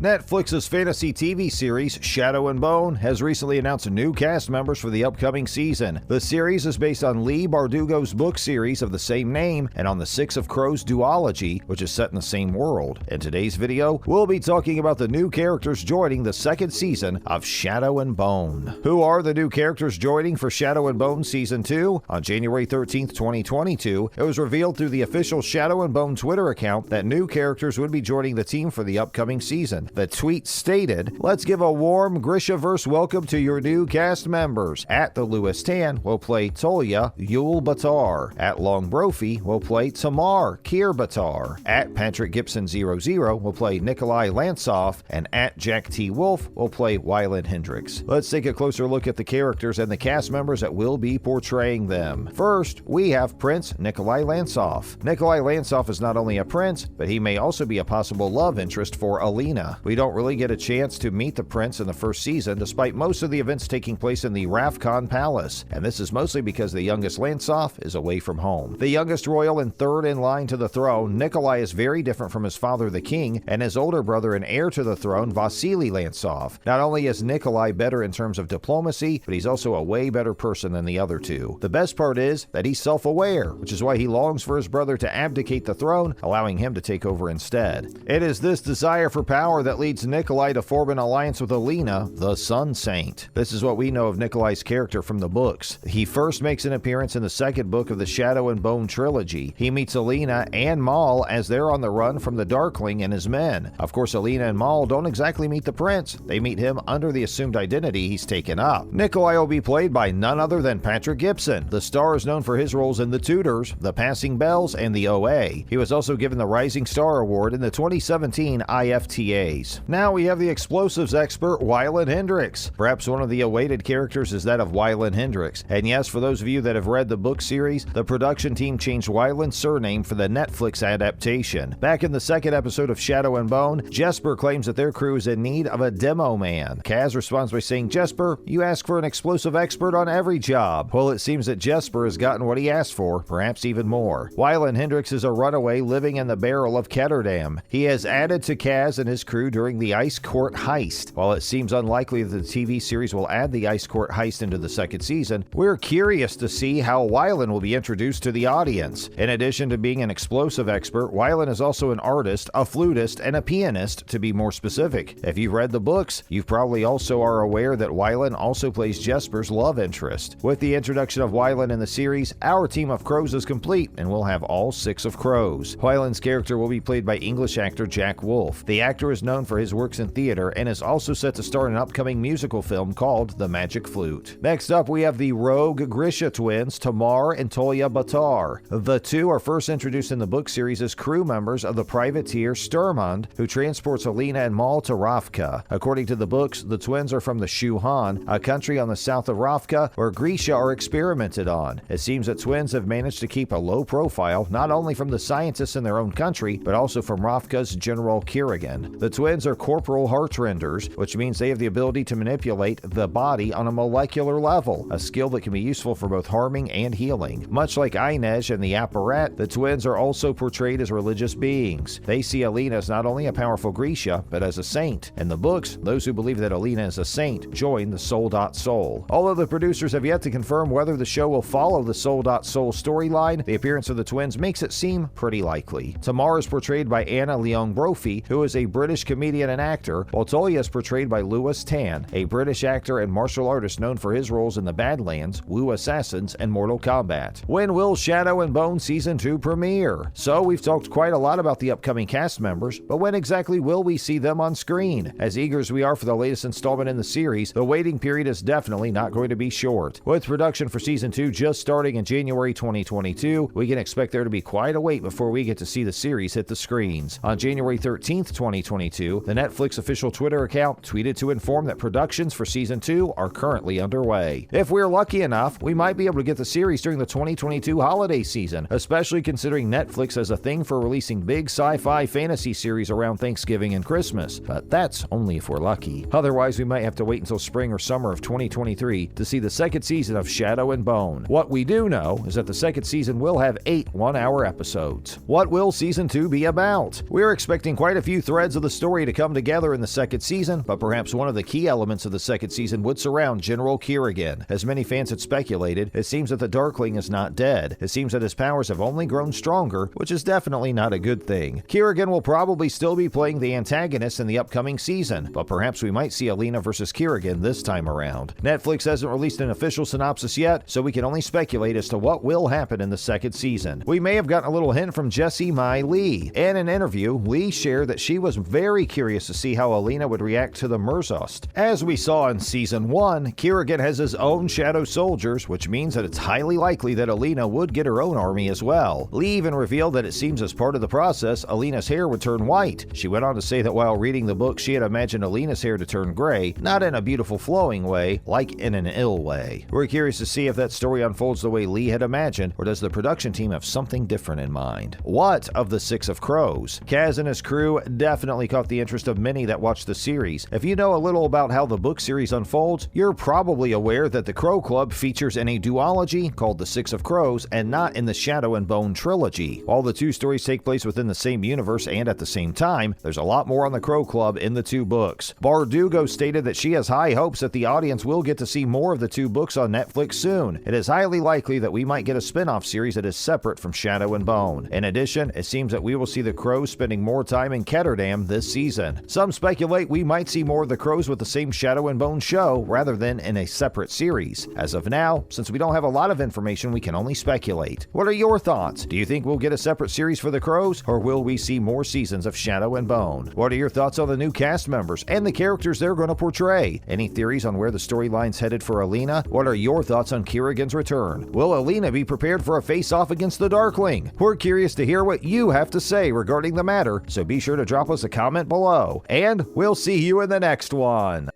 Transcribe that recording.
Netflix's fantasy TV series Shadow and Bone has recently announced new cast members for the upcoming season. The series is based on Leigh Bardugo's book series of the same name and on the Six of Crows duology, which is set in the same world. In today's video, we'll be talking about the new characters joining the second season of Shadow and Bone. Who are the new characters joining for Shadow and Bone Season 2? On January 13th, 2022, it was revealed through the official Shadow and Bone Twitter account that new characters would be joining the team for the upcoming season. The tweet stated, "Let's give a warm Grishaverse welcome to your new cast members. At the Lewis Tan will play Tolya Yul-Bataar. At Leong Brophy will play Tamar Kir-Bataar. At Patrick Gibson 00 will play Nikolai Lantsov. And at Jack T. Wolfe will play Wylan Hendriks." Let's take a closer look at the characters and the cast members that will be portraying them. First, we have Prince Nikolai Lantsov. Nikolai Lantsov is not only a prince, but he may also be a possible love interest for Alina. We don't really get a chance to meet the prince in the first season, despite most of the events taking place in the Ravkan palace, and this is mostly because the youngest Lantsov is away from home. The youngest royal and third in line to the throne, Nikolai is very different from his father the king and his older brother and heir to the throne, Vasily Lantsov. Not only is Nikolai better in terms of diplomacy, but he's also a way better person than the other two. The best part is that he's self-aware, which is why he longs for his brother to abdicate the throne, allowing him to take over instead. It is this desire for power that leads Nikolai to form an alliance with Alina, the Sun Saint. This is what we know of Nikolai's character from the books. He first makes an appearance in the second book of the Shadow and Bone trilogy. He meets Alina and Maul as they're on the run from the Darkling and his men. Of course, Alina and Maul don't exactly meet the prince. They meet him under the assumed identity he's taken up. Nikolai will be played by none other than Patrick Gibson. The star is known for his roles in The Tudors, The Passing Bells, and The OA. He was also given the Rising Star Award in the 2017 IFTAs. Now we have the explosives expert Wylan Hendriks. Perhaps one of the awaited characters is that of Wylan Hendriks. And yes, for those of you that have read the book series, the production team changed Wylan's surname for the Netflix adaptation. Back in the second episode of Shadow and Bone, Jesper claims that their crew is in need of a demo man. Kaz responds by saying, "Jesper, you ask for an explosive expert on every job." Well, it seems that Jesper has gotten what he asked for, perhaps even more. Wylan Hendriks is a runaway living in the barrel of Ketterdam. He has added to Kaz and his crew during the Ice Court heist. While it seems unlikely that the TV series will add the Ice Court heist into the second season, we're curious to see how Wylan will be introduced to the audience. In addition to being an explosive expert, Wylan is also an artist, a flutist, and a pianist, to be more specific. If you've read the books, you probably also are aware that Wylan also plays Jesper's love interest. With the introduction of Wylan in the series, our team of crows is complete, and we'll have all six of crows. Wylan's character will be played by English actor Jack Wolfe. The actor is known for his works in theater and is also set to star in an upcoming musical film called The Magic Flute. Next up, we have the rogue Grisha twins, Tamar and Tolya Yul-Bataar. The two are first introduced in the book series as crew members of the privateer Sturmund, who transports Alina and Maul to Ravka. According to the books, the twins are from the Shu-Han, a country on the south of Ravka where Grisha are experimented on. It seems that twins have managed to keep a low profile, not only from the scientists in their own country, but also from Ravka's General Kirigan. The twins are corporal heartrenders, which means they have the ability to manipulate the body on a molecular level, a skill that can be useful for both harming and healing. Much like Inej and the Apparat, the twins are also portrayed as religious beings. They see Alina as not only a powerful Grisha, but as a saint. In the books, those who believe that Alina is a saint join the Soul.Soul. Although the producers have yet to confirm whether the show will follow the Soul.Soul storyline, the appearance of the twins makes it seem pretty likely. Tamar is portrayed by Leong Brophy, who is a British comedian and actor, while Tolya is portrayed by Lewis Tan, a British actor and martial artist known for his roles in the Badlands, Wu Assassins, and Mortal Kombat. When will Shadow and Bone Season 2 premiere? So we've talked quite a lot about the upcoming cast members, but when exactly will we see them on screen? As eager as we are for the latest installment in the series, the waiting period is definitely not going to be short. With production for Season 2 just starting in January 2022, we can expect there to be quite a wait before we get to see the series hit the screens. On January 13th, 2022, the Netflix official Twitter account tweeted to inform that productions for Season 2 are currently underway. If we're lucky enough, we might be able to get the series during the 2022 holiday season, especially considering Netflix has a thing for releasing big sci-fi fantasy series around Thanksgiving and Christmas, but that's only if we're lucky. Otherwise, we might have to wait until spring or summer of 2023 to see the second season of Shadow and Bone. What we do know is that the second season will have 8 one-hour episodes. What will Season 2 be about? We're expecting quite a few threads of the story story to come together in the second season, but perhaps one of the key elements of the second season would surround General Kerrigan. As many fans had speculated, it seems that the Darkling is not dead. It seems that his powers have only grown stronger, which is definitely not a good thing. Kerrigan will probably still be playing the antagonist in the upcoming season, but perhaps we might see Alina versus Kerrigan this time around. Netflix hasn't released an official synopsis yet, so we can only speculate as to what will happen in the second season. We may have gotten a little hint from Jessie Mai Leigh. In an interview, Leigh shared that she was very curious to see how Alina would react to the Murzost. As we saw in Season 1, Kerrigan has his own shadow soldiers, which means that it's highly likely that Alina would get her own army as well. Leigh even revealed that it seems as part of the process, Alina's hair would turn white. She went on to say that while reading the book, she had imagined Alina's hair to turn gray, not in a beautiful flowing way, like in an ill way. We're curious to see if that story unfolds the way Leigh had imagined, or does the production team have something different in mind? What of the Six of Crows? Kaz and his crew definitely caught the interest of many that watched the series. If you know a little about how the book series unfolds, you're probably aware that the Crow Club features in a duology called The Six of Crows and not in the Shadow and Bone trilogy. While the two stories take place within the same universe and at the same time, there's a lot more on the Crow Club in the two books. Bardugo stated that she has high hopes that the audience will get to see more of the two books on Netflix soon. It is highly likely that we might get a spin-off series that is separate from Shadow and Bone. In addition, it seems that we will see the Crows spending more time in Ketterdam this season. Some speculate we might see more of the Crows with the same Shadow and Bone show rather than in a separate series. As of now, since we don't have a lot of information, we can only speculate. What are your thoughts? Do you think we'll get a separate series for the Crows, or will we see more seasons of Shadow and Bone? What are your thoughts on the new cast members and the characters they're going to portray? Any theories on where the storyline's headed for Alina? What are your thoughts on Kerrigan's return? Will Alina be prepared for a face-off against the Darkling? We're curious to hear what you have to say regarding the matter, so be sure to drop us a comment below. And we'll see you in the next one.